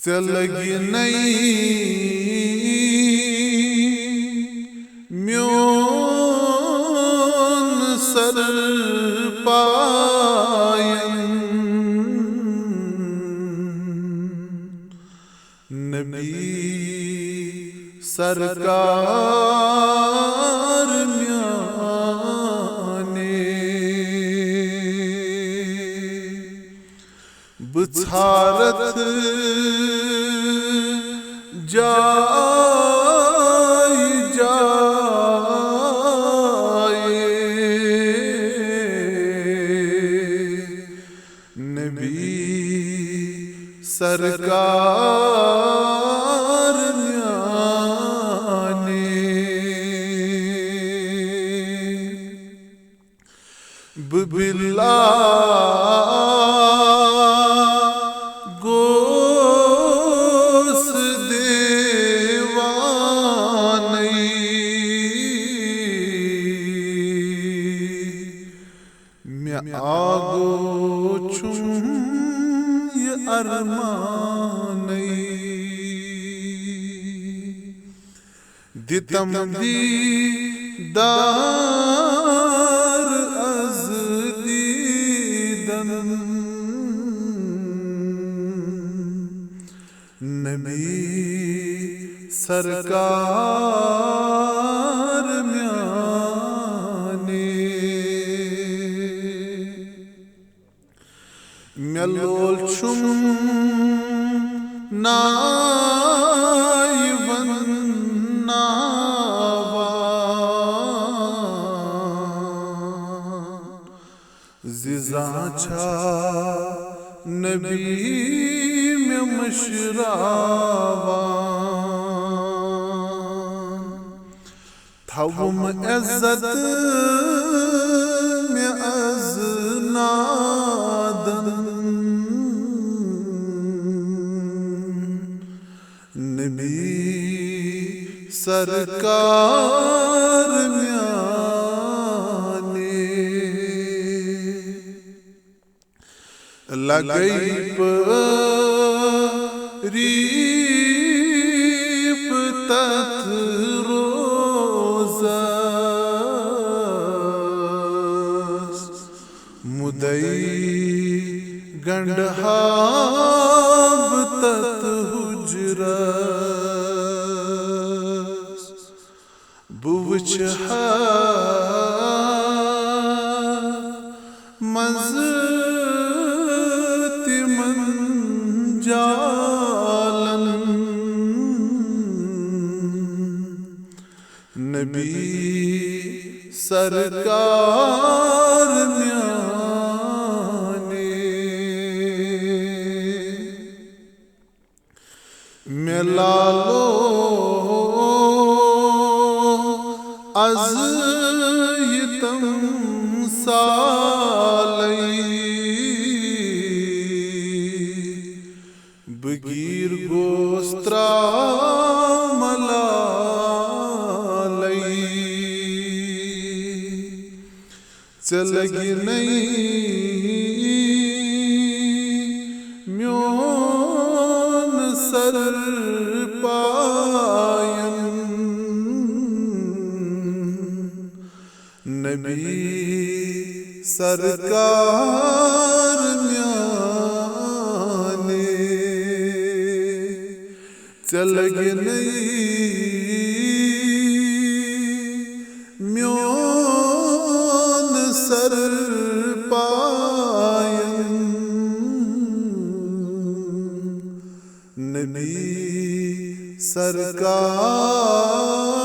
چلگی نئی میون سر پائن نبی سرکار میانے بچھارت جائے جائے نبی سرکار میانے ببلا آگو چون یہ ارمانی دتم دیدار از دیدن نبی سرکار ملول چم نائی ون ناوان زیزان چھا نبی میں مشراوان تھوم عزت میں از نادن نبی سرکار میانے لگئی پریپ تت روزس مدئی گنڈہاب تت حجرس بوچھ مزت من جالن نبی سرکار میانے ملالو از یتم سالی بگیر گوسترا ملالی چلگی نئی میون سر پائن نبی سرکار میانے چلگی نئی میون سر پائن نبی سرکار